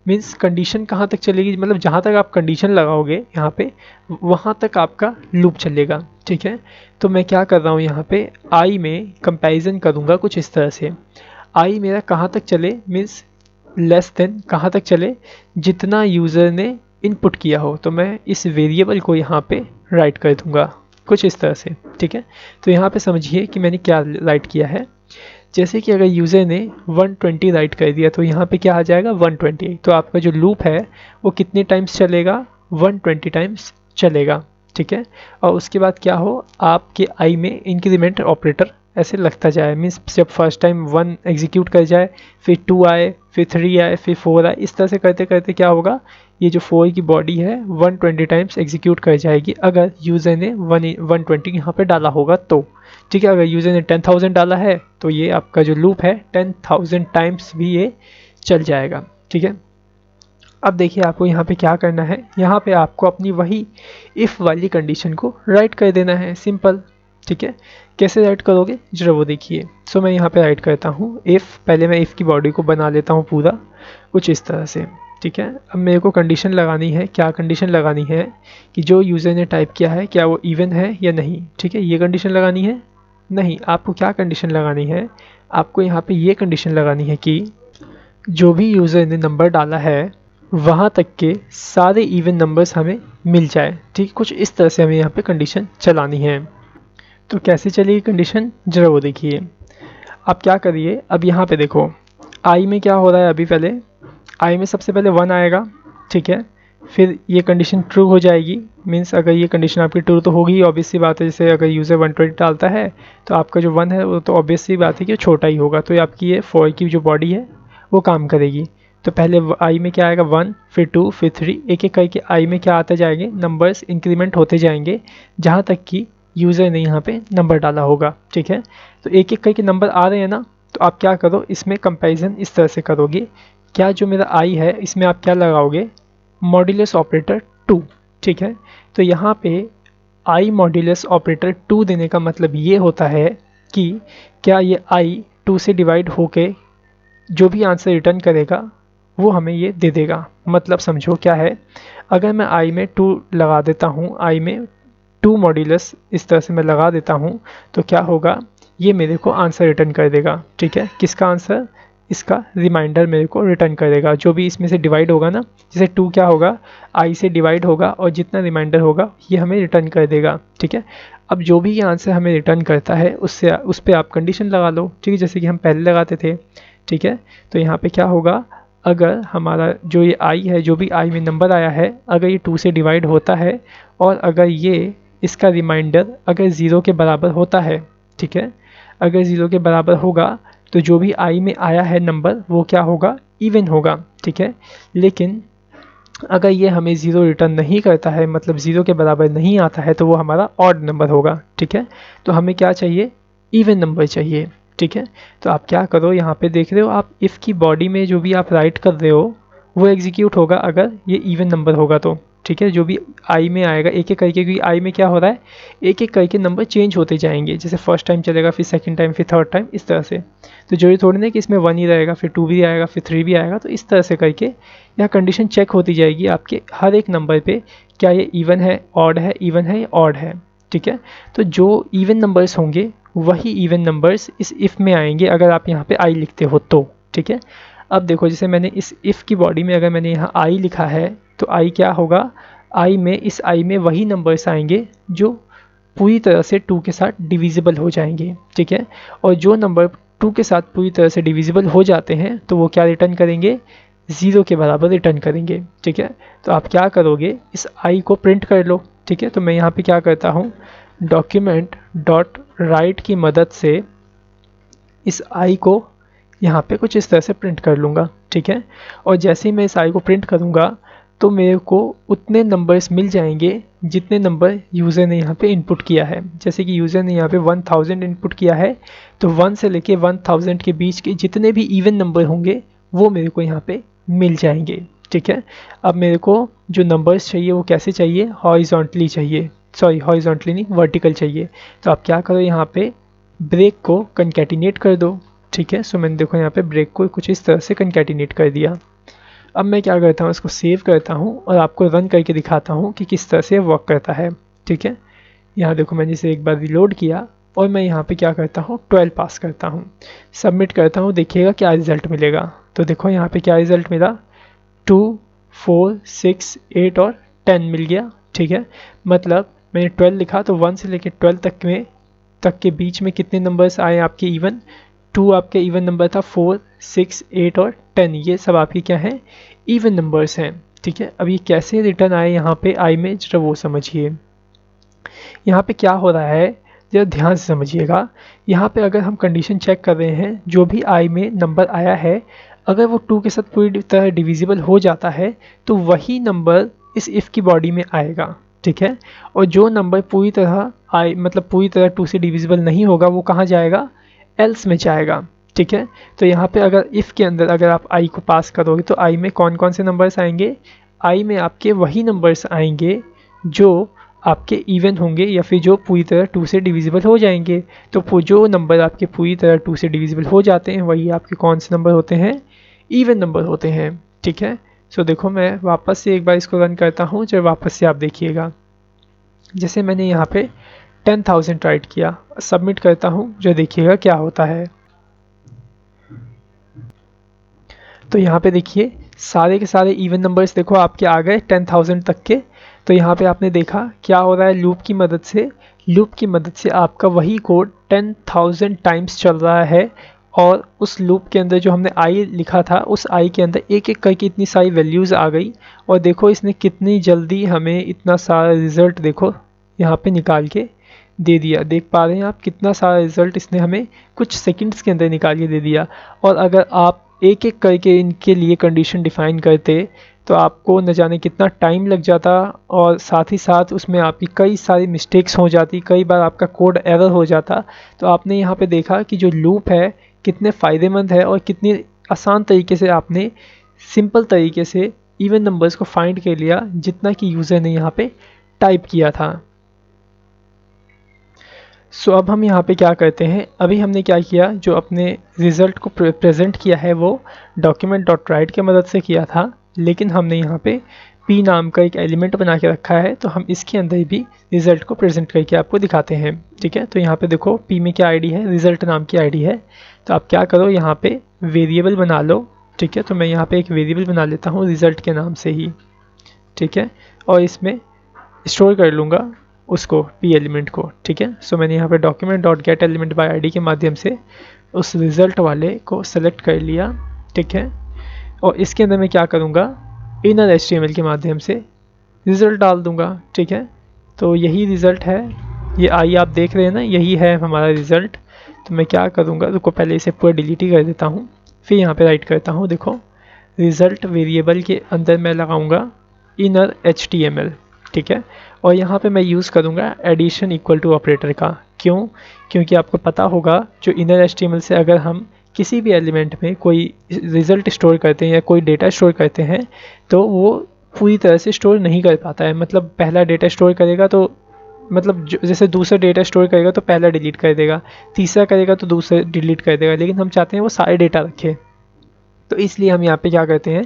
S1: मीन्स कंडीशन कहाँ तक चलेगी, मतलब जहाँ तक आप कंडीशन लगाओगे यहाँ पे वहाँ तक आपका लूप चलेगा। ठीक है, तो मैं क्या कर रहा हूँ, यहाँ पे आई में कंपैरिजन करूँगा कुछ इस तरह से, आई मेरा कहाँ तक चले, मीन्स लेस देन कहाँ तक चले, जितना यूज़र ने इनपुट किया हो। तो मैं इस वेरिएबल को यहाँ पे राइट कर दूँगा कुछ इस तरह से। ठीक है, तो यहाँ पे समझिए कि मैंने क्या राइट किया है। जैसे कि अगर यूज़र ने 120 राइट कर दिया तो यहाँ पे क्या आ जाएगा, 120। तो आपका जो लूप है वो कितने टाइम्स चलेगा, 120 टाइम्स चलेगा। ठीक है, और उसके बाद क्या हो, आपके आई में इंक्रीमेंट ऑपरेटर ऐसे लगता जाए, मीन्स जब फर्स्ट टाइम 1 एग्जीक्यूट कर जाए, फिर 2 आए, फिर 3 आए, फिर 4 आए, इस तरह से करते करते क्या होगा, ये जो 4 की बॉडी है 120 टाइम्स एग्जीक्यूट कर जाएगी अगर यूज़र ने 120 यहाँ पे डाला होगा तो। ठीक है, अगर यूज़र ने 10,000 डाला है तो ये आपका जो लूप है 10,000 टाइम्स भी ये चल जाएगा। ठीक है, अब देखिए आपको यहाँ पे क्या करना है, यहाँ पे आपको अपनी वही इफ़ वाली कंडीशन को राइट कर देना है, सिंपल। ठीक है। कैसे राइट करोगे जरा वो देखिए। सो मैं यहाँ पे राइट करता हूँ इफ़, पहले मैं इफ़ की बॉडी को बना लेता हूँ पूरा कुछ इस तरह से, ठीक है। अब मेरे को कंडीशन लगानी है, क्या कंडीशन लगानी है कि जो यूज़र ने टाइप किया है क्या वो इवन है या नहीं, ठीक है। ये कंडीशन लगानी है। नहीं, आपको क्या कंडीशन लगानी है, आपको यहाँ पे ये कंडीशन लगानी है कि जो भी यूज़र ने नंबर डाला है वहाँ तक के सारे इवन नंबर्स हमें मिल जाए, ठीक। कुछ इस तरह से हमें यहाँ पे कंडीशन चलानी है। तो कैसे चलेगी कंडीशन जरा वो देखिए। आप क्या करिए, अब यहाँ पे देखो आई में क्या हो रहा है, अभी पहले आई में सबसे पहले 1 आएगा, ठीक है। फिर ये कंडीशन ट्रू हो जाएगी, मीन्स अगर ये कंडीशन आपकी ट्रू तो होगी, ऑब्वियस सी बात है। जैसे अगर यूज़र 120 डालता है तो आपका जो 1 है वो तो ऑब्वियस सी बात है कि वो छोटा ही होगा, तो आपकी ये फॉर की जो बॉडी है वो काम करेगी। तो पहले आई में क्या आएगा 1, फिर 2, फिर 3, एक एक करके आई में क्या आते जाएंगे, नंबर्स इंक्रीमेंट होते जाएंगे जहाँ तक कि यूज़र ने यहाँ पे नंबर डाला होगा, ठीक है। तो एक एक करके नंबर आ रहे हैं ना, तो आप क्या करो इसमें कंपैरिजन इस तरह से करोगे, क्या जो मेरा आई है इसमें आप क्या लगाओगे, मॉड्यूलस ऑपरेटर 2, ठीक है। तो यहाँ पे आई मॉड्यूलस ऑपरेटर 2 देने का मतलब ये होता है कि क्या ये आई 2 से डिवाइड होके जो भी आंसर रिटर्न करेगा वो हमें ये दे देगा। मतलब समझो क्या है, अगर मैं आई में 2 लगा देता हूँ, आई में 2 मॉड्यूलस इस तरह से मैं लगा देता हूँ, तो क्या होगा, ये मेरे को आंसर रिटर्न कर देगा, ठीक है। किसका आंसर, इसका रिमाइंडर मेरे को रिटर्न करेगा, जो भी इसमें से डिवाइड होगा ना, जैसे 2 क्या होगा आई से डिवाइड होगा और जितना रिमाइंडर होगा ये हमें रिटर्न कर देगा, ठीक है। अब जो भी ये आंसर हमें रिटर्न करता है उससे उस पर आप कंडीशन लगा लो, ठीक है, जैसे कि हम पहले लगाते थे, ठीक है। तो यहाँ पे क्या होगा, अगर हमारा जो ये आई है, जो भी आई में नंबर आया है, अगर ये 2 से डिवाइड होता है और अगर ये इसका रिमाइंडर अगर 0 के बराबर होता है, ठीक है, अगर 0 के बराबर होगा तो जो भी आई में आया है नंबर वो क्या होगा, इवन होगा, ठीक है। लेकिन अगर ये हमें 0 रिटर्न नहीं करता है, मतलब 0 के बराबर नहीं आता है, तो वो हमारा ऑड नंबर होगा, ठीक है। तो हमें क्या चाहिए, इवन नंबर चाहिए, ठीक है। तो आप क्या करो, यहाँ पे देख रहे हो आप इफ़ की बॉडी में जो भी आप राइट कर रहे हो वो एग्जीक्यूट होगा अगर ये इवन नंबर होगा तो, ठीक है। जो भी आई में आएगा एक एक करके, क्योंकि आई में क्या हो रहा है एक एक करके नंबर चेंज होते जाएंगे, जैसे फर्स्ट टाइम चलेगा, फिर सेकंड टाइम, फिर थर्ड टाइम, इस तरह से। तो जो ये थोड़ी ना कि इसमें 1 ही रहेगा, फिर 2 भी आएगा, फिर 3 भी आएगा, तो इस तरह से करके यह कंडीशन चेक होती जाएगी आपके हर एक नंबर पे, क्या ये इवन है, ऑड है, इवन है या ऑड है, ठीक है। तो जो इवन नंबर्स होंगे वही इवन नंबर्स इस इफ़ में आएंगे अगर आप यहाँ पे आई लिखते हो तो, ठीक है। अब देखो जैसे मैंने इस इफ़ की बॉडी में अगर मैंने यहाँ आई लिखा है तो आई क्या होगा, आई में इस आई में वही नंबर्स आएंगे जो पूरी तरह से 2 के साथ डिविजिबल हो जाएंगे, ठीक है। और जो नंबर 2 के साथ पूरी तरह से डिविजिबल हो जाते हैं तो वो क्या रिटर्न करेंगे, 0 के बराबर रिटर्न करेंगे, ठीक है। तो आप क्या करोगे, इस आई को प्रिंट कर लो, ठीक है। तो मैं यहाँ पे क्या करता हूँ, डॉक्यूमेंट डॉट राइट की मदद से इस आई को यहाँ पे कुछ इस तरह से प्रिंट कर लूँगा, ठीक है। और जैसे ही मैं इस आई को प्रिंट करूँगा तो मेरे को उतने नंबर्स मिल जाएंगे जितने नंबर यूज़र ने यहाँ पे इनपुट किया है। जैसे कि यूज़र ने यहाँ पे 1000 इनपुट किया है, तो 1 से लेके 1000 के बीच के जितने भी इवन नंबर होंगे वो मेरे को यहाँ पे मिल जाएंगे, ठीक है। अब मेरे को जो नंबर्स चाहिए वो कैसे चाहिए, हॉरिजॉन्टली चाहिए, सॉरी हॉरिजॉन्टली नहीं, वर्टिकल चाहिए। तो आप क्या करो, यहाँ पे ब्रेक को कंकैटिनेट कर दो, ठीक है। सो मैंने देखो यहाँ पे ब्रेक को कुछ इस तरह से कंकैटिनेट कर दिया। अब मैं क्या करता हूँ, इसको सेव करता हूँ और आपको रन करके दिखाता हूँ कि किस तरह से वर्क करता है, ठीक है। यहाँ देखो मैंने इसे एक बार रिलोड किया और मैं यहाँ पे क्या करता हूँ 12 पास करता हूँ, सबमिट करता हूँ, देखिएगा क्या रिज़ल्ट मिलेगा। तो देखो यहाँ पे क्या रिज़ल्ट मिला, 2, 4, 6, 8 और 10 मिल गया, ठीक है। मतलब मैंने 12 लिखा तो 1 से लेकर 12 तक के बीच में कितने नंबर्स आए आपके इवन, 2 आपके इवन नंबर था, 4, 6, 8 और 10 ये सब आपके क्या हैं, इवन नंबर्स हैं, ठीक है। अब ये कैसे रिटर्न आए यहाँ पे आई में जरा वो समझिए। यहाँ पे क्या हो रहा है जरा ध्यान से समझिएगा। यहाँ पे अगर हम कंडीशन चेक कर रहे हैं, जो भी आई में नंबर आया है अगर वो 2 के साथ पूरी तरह डिविजिबल हो जाता है तो वही नंबर इस इफ़ की बॉडी में आएगा, ठीक है। और जो नंबर पूरी तरह आई मतलब पूरी तरह 2 से डिविजिबल नहीं होगा वो कहाँ जाएगा, एल्स में जाएगा, ठीक है। तो यहाँ पे अगर इफ़ के अंदर अगर आप आई को पास करोगे तो आई में कौन कौन से नंबर्स आएंगे, आई में आपके वही नंबर्स आएंगे जो आपके इवन होंगे या फिर जो पूरी तरह 2 से डिविजिबल हो जाएंगे। तो जो नंबर आपके पूरी तरह 2 से डिविजिबल हो जाते हैं वही आपके कौन से नंबर होते हैं, इवन नंबर होते हैं। ठीक है, सो देखो मैं वापस से एक बार इसको रन करता हूँ, जब वापस से आप देखिएगा जैसे मैंने यहाँ पे 10,000 राइट किया, सबमिट करता हूँ, जो देखिएगा क्या होता है। तो यहाँ पे देखिए सारे के सारे इवन नंबर्स देखो आपके आ गए 10,000 तक के। तो यहाँ पे आपने देखा क्या हो रहा है, लूप की मदद से आपका वही कोड 10,000 टाइम्स चल रहा है, और उस लूप के अंदर जो हमने आई लिखा था उस आई के अंदर एक एक करके इतनी सारी वैल्यूज़ आ गई। और देखो इसने कितनी जल्दी हमें इतना सारा रिज़ल्ट देखो यहाँ पे निकाल के दे दिया। देख पा रहे हैं आप कितना सारा रिज़ल्ट इसने हमें कुछ सेकंड्स के अंदर निकाल के दे दिया। और अगर आप एक एक करके इनके लिए कंडीशन डिफ़ाइन करते तो आपको न जाने कितना टाइम लग जाता, और साथ ही साथ उसमें आपकी कई सारी मिस्टेक्स हो जाती, कई बार आपका कोड एरर हो जाता। तो आपने यहाँ पे देखा कि जो लूप है कितने फ़ायदेमंद है और कितनी आसान तरीके से आपने सिंपल तरीके से इवन नंबर्स को फाइंड कर लिया जितना कि यूज़र ने यहाँ पे टाइप किया था। सो अब हम यहाँ पे क्या करते हैं, अभी हमने क्या किया, जो अपने रिज़ल्ट को प्रेजेंट किया है वो document.write की मदद से किया था, लेकिन हमने यहाँ पे p नाम का एक एलिमेंट बना के रखा है, तो हम इसके अंदर भी रिज़ल्ट को प्रेजेंट करके आपको दिखाते हैं। ठीक है, तो यहाँ पे देखो p में क्या आईडी है, रिज़ल्ट नाम की आईडी है। तो आप क्या करो यहाँ पे वेरिएबल बना लो। ठीक है, तो मैं यहाँ पे एक वेरिएबल बना लेता हूँ रिज़ल्ट के नाम से ही। ठीक है, और इसमें स्टोर कर लूँगा उसको p एलिमेंट को। ठीक है, सो मैंने यहाँ पे document.getElement by id के माध्यम से उस रिज़ल्ट वाले को सेलेक्ट कर लिया। ठीक है, और इसके अंदर मैं क्या करूँगा, इनर HTML के माध्यम से रिज़ल्ट डाल दूँगा। ठीक है, तो यही रिज़ल्ट है, ये आई आप देख रहे हैं ना, यही है हमारा रिज़ल्ट। तो मैं क्या करूँगा, रुको पहले इसे पूरा डिलीट ही कर देता हूँ, फिर यहाँ पे राइट करता हूँ। देखो रिज़ल्ट वेरिएबल के अंदर मैं लगाऊँगा इनर HTML। ठीक है, और यहाँ पे मैं यूज़ करूँगा एडिशन इक्वल टू ऑपरेटर का। क्यों? क्योंकि आपको पता होगा जो इनर HTML से अगर हम किसी भी एलिमेंट में कोई रिज़ल्ट स्टोर करते हैं या कोई डेटा स्टोर करते हैं तो वो पूरी तरह से स्टोर नहीं कर पाता है। मतलब पहला डेटा स्टोर करेगा तो मतलब जैसे दूसरा डेटा स्टोर करेगा तो पहला डिलीट कर देगा, तीसरा करेगा तो दूसरा डिलीट कर देगा, लेकिन हम चाहते हैं वो सारे डेटा रखे। तो इसलिए हम यहाँ पे क्या करते हैं,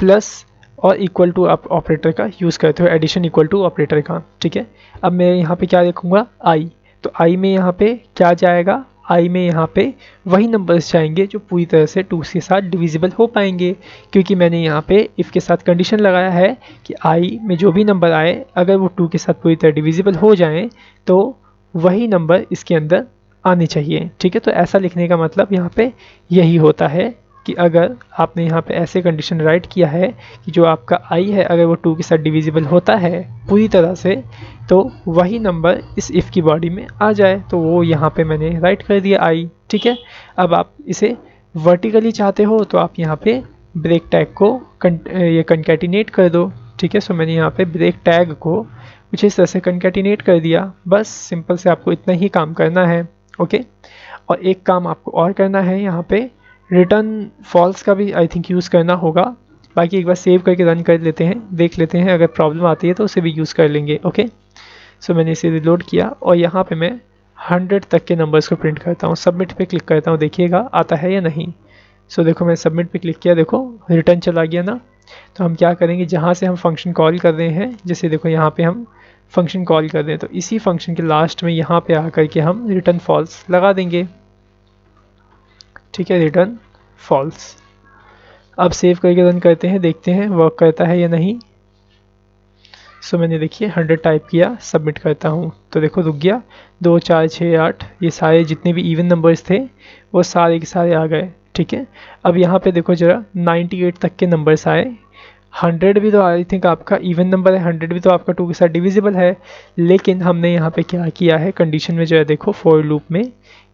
S1: प्लस और इक्वल टू ऑपरेटर का यूज़ करते हो, एडिशन इक्वल टू ऑपरेटर का। ठीक है, अब मैं यहाँ पे क्या लिखूँगा, आई। तो आई में यहाँ पे क्या जाएगा, आई में यहाँ पे वही नंबर्स जाएंगे जो पूरी तरह से 2 के साथ डिविजिबल हो पाएंगे, क्योंकि मैंने यहाँ पे इफ़ के साथ कंडीशन लगाया है कि आई में जो भी नंबर आए अगर वो 2 के साथ पूरी तरह डिविजिबल हो जाएं तो वही नंबर इसके अंदर आने चाहिए। ठीक है, तो ऐसा लिखने का मतलब यहाँ पे यही होता है कि अगर आपने यहाँ पे ऐसे कंडीशन राइट किया है कि जो आपका आई है अगर वो 2 के साथ डिविजिबल होता है पूरी तरह से तो वही नंबर इस इफ़ की बॉडी में आ जाए, तो वो यहाँ पे मैंने राइट कर दिया आई। ठीक है, अब आप इसे वर्टिकली चाहते हो तो आप यहाँ पे ब्रेक टैग को ये कंकैटिनेट कर दो। ठीक है, सो मैंने यहाँ पे ब्रेक टैग को कुछ इस तरह से कंकैटिनेट कर दिया। बस सिंपल से आपको इतना ही काम करना है। ओके, और एक काम आपको और करना है, यहाँ पे रिटर्न फॉल्स का भी आई थिंक यूज़ करना होगा। बाकी एक बार सेव करके रन कर लेते हैं, देख लेते हैं, अगर प्रॉब्लम आती है तो उसे भी यूज़ कर लेंगे। ओके, सो मैंने इसे रिलोड किया और यहाँ पे मैं 100 तक के नंबर्स को प्रिंट करता हूँ। सबमिट पे क्लिक करता हूँ, देखिएगा आता है या नहीं। सो देखो मैं सबमिट पे क्लिक किया, देखो रिटर्न चला गया ना। तो हम क्या करेंगे, जहाँ से हम फंक्शन कॉल कर रहे हैं, जैसे देखो यहाँ पे हम फंक्शन कॉल कर रहे हैं तो इसी फंक्शन के लास्ट में यहाँ पे आकर के हम रिटर्न फॉल्स लगा देंगे। ठीक है, रिटर्न फॉल्स। अब सेव करके रन करते हैं, देखते हैं वर्क करता है या नहीं। सो मैंने देखिए 100 टाइप किया, सबमिट करता हूँ तो देखो रुक गया। 2 4 6 8 ये सारे जितने भी इवन नंबर्स थे वो सारे के सारे आ गए। ठीक है, अब यहाँ पे देखो जरा 98 तक के नंबर्स आए। 100 भी तो आई थिंक आपका इवन नंबर है, 100 भी तो आपका 2 के साथ डिविजिबल है। लेकिन हमने यहाँ पे क्या किया है, कंडीशन में जो है देखो फॉर लूप में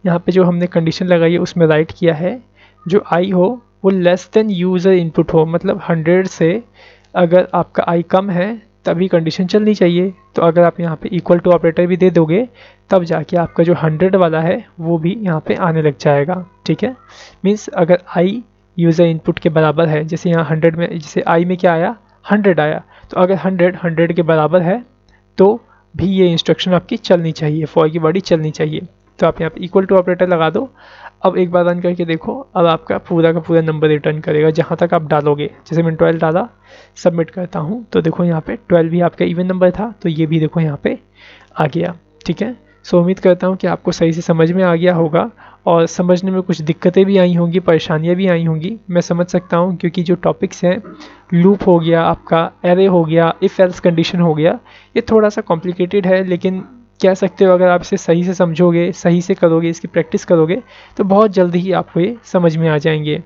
S1: यहाँ पे जो हमने कंडीशन लगाई है उसमें राइट किया है जो आई हो वो लेस देन यूज़र इनपुट हो। मतलब 100 से अगर आपका आई कम है तभी कंडीशन चलनी चाहिए। तो अगर आप यहाँ पे इक्वल टू ऑपरेटर भी दे दोगे तब जाके आपका जो 100 वाला है वो भी यहाँ पे आने लग जाएगा। ठीक है, मीन्स अगर आई यूज़र इनपुट के बराबर है, जैसे यहाँ 100 में जैसे आई में क्या आया 100 आया, तो अगर 100 के बराबर है तो भी ये इंस्ट्रक्शन आपकी चलनी चाहिए, फॉर की बॉडी चलनी चाहिए। तो आप यहाँ पे इक्वल टू ऑपरेटर लगा दो। अब एक बार रन करके देखो, अब आपका पूरा का पूरा नंबर रिटर्न करेगा जहाँ तक आप डालोगे। जैसे मैंने 12 डाला, सबमिट करता हूँ, तो देखो यहाँ पे 12 भी आपका इवन नंबर था, तो ये भी देखो यहाँ पे आ गया। ठीक है, सो उम्मीद करता हूँ कि आपको सही से समझ में आ गया होगा, और समझने में कुछ दिक्कतें भी आई होंगी, परेशानियाँ भी आई होंगी, मैं समझ सकता हूँ, क्योंकि जो टॉपिक्स हैं, लूप हो गया आपका, एरे हो गया, इफ़ एल्स कंडीशन हो गया, ये थोड़ा सा कॉम्प्लिकेटेड है, लेकिन कह सकते हो अगर आप इसे सही से समझोगे, सही से करोगे, इसकी प्रैक्टिस करोगे, तो बहुत जल्दी ही आपको ये समझ में आ जाएंगे।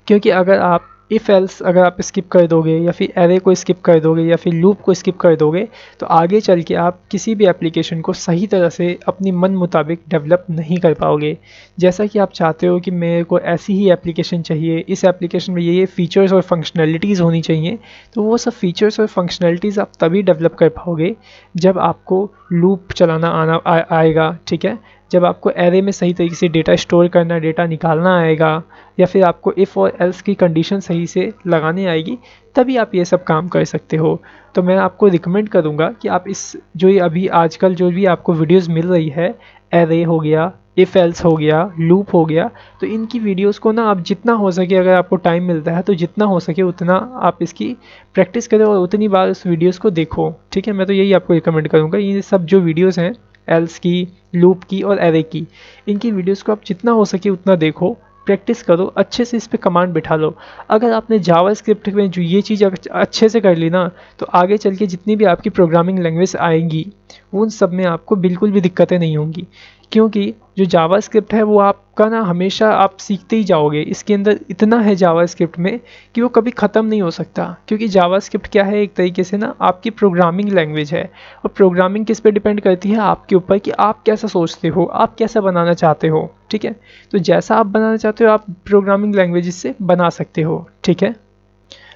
S1: क्योंकि अगर आप इफ़ एल्स अगर आप स्किप कर दोगे, या फिर एरे को स्किप कर दोगे, या फिर लूप को स्किप कर दोगे, तो आगे चल के आप किसी भी एप्लीकेशन को सही तरह से अपनी मन मुताबिक डेवलप नहीं कर पाओगे। जैसा कि आप चाहते हो कि मेरे को ऐसी ही एप्लीकेशन चाहिए, इस एप्लीकेशन में ये फीचर्स और फंक्शनैलिटीज़ होनी चाहिए, तो वो सब फीचर्स और फंक्शनैलिटीज़ आप तभी डेवलप कर पाओगे जब आपको लूप चलाना आएगा। ठीक है, जब आपको एरे में सही तरीके से डेटा स्टोर करना, डेटा निकालना आएगा, या फिर आपको इफ़ और एल्स की कंडीशन सही से लगाने आएगी, तभी आप ये सब काम कर सकते हो। तो मैं आपको रिकमेंड करूँगा कि आप इस जो ये अभी आजकल जो भी आपको वीडियोस मिल रही है, एरे हो गया, इफ़ एल्स हो गया, लूप हो गया, तो इनकी वीडियोस को ना आप जितना हो सके, अगर आपको टाइम मिलता है तो जितना हो सके उतना आप इसकी प्रैक्टिस करें और उतनी बार उस वीडियोज़ को देखो। ठीक है, मैं तो यही आपको रिकमेंड करूँगा। ये सब जो वीडियोज़ हैं एल्स की, लूप की और एरे की, इनकी वीडियोज़ को आप जितना हो सके उतना देखो, प्रैक्टिस करो, अच्छे से इस पे कमांड बिठा लो। अगर आपने जावास्क्रिप्ट में जो ये चीज़ अच्छे से कर ली ना, तो आगे चल के जितनी भी आपकी प्रोग्रामिंग लैंग्वेज आएंगी, उन सब में आपको बिल्कुल भी दिक्कतें नहीं होंगी। क्योंकि जो जावास्क्रिप्ट है वो आपका ना हमेशा आप सीखते ही जाओगे। इसके अंदर इतना है जावास्क्रिप्ट में कि वो कभी ख़त्म नहीं हो सकता। क्योंकि जावास्क्रिप्ट क्या है, एक तरीके से ना आपकी प्रोग्रामिंग लैंग्वेज है, और प्रोग्रामिंग किस पे डिपेंड करती है, आपके ऊपर कि आप कैसा सोचते हो, आप कैसा बनाना चाहते हो। ठीक है, तो जैसा आप बनाना चाहते हो आप प्रोग्रामिंग लैंग्वेज से बना सकते हो। ठीक है,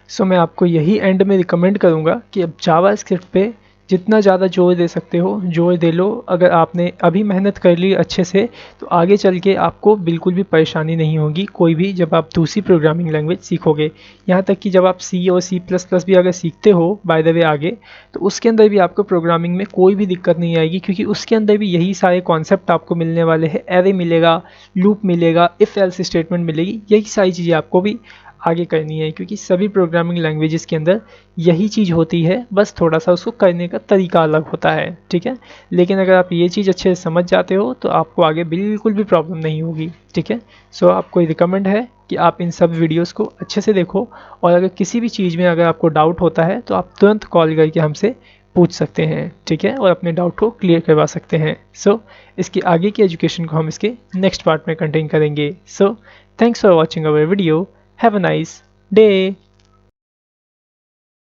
S1: सो मैं आपको यही एंड में रिकमेंड करूँगा कि अब जावास्क्रिप्ट पे जितना ज़्यादा जोर दे सकते हो जोर दे लो। अगर आपने अभी मेहनत कर ली अच्छे से, तो आगे चल के आपको बिल्कुल भी परेशानी नहीं होगी कोई भी, जब आप दूसरी प्रोग्रामिंग लैंग्वेज सीखोगे। यहाँ तक कि जब आप सी और C++ भी अगर सीखते हो बाय द वे आगे, तो उसके अंदर भी आपको प्रोग्रामिंग में कोई भी दिक्कत नहीं आएगी, क्योंकि उसके अंदर भी यही सारे कॉन्सेप्ट आपको मिलने वाले हैं। एरे मिलेगा, लूप मिलेगा, इफ़ एल्स स्टेटमेंट मिलेगी, यही सारी चीज़ें आपको भी आगे करनी है, क्योंकि सभी प्रोग्रामिंग लैंग्वेजेस के अंदर यही चीज़ होती है, बस थोड़ा सा उसको करने का तरीका अलग होता है। ठीक है, लेकिन अगर आप ये चीज़ अच्छे से समझ जाते हो तो आपको आगे बिल्कुल भी प्रॉब्लम नहीं होगी। ठीक है, सो आपको रिकमेंड है कि आप इन सब वीडियोस को अच्छे से देखो, और अगर किसी भी चीज़ में अगर आपको डाउट होता है तो आप तुरंत कॉल करके हमसे पूछ सकते हैं। ठीक है, और अपने डाउट को क्लियर करवा सकते हैं। सो इसकी आगे की एजुकेशन को हम इसके नेक्स्ट पार्ट में कंटिन्यू करेंगे। So thanks for watching our video. Have a nice day.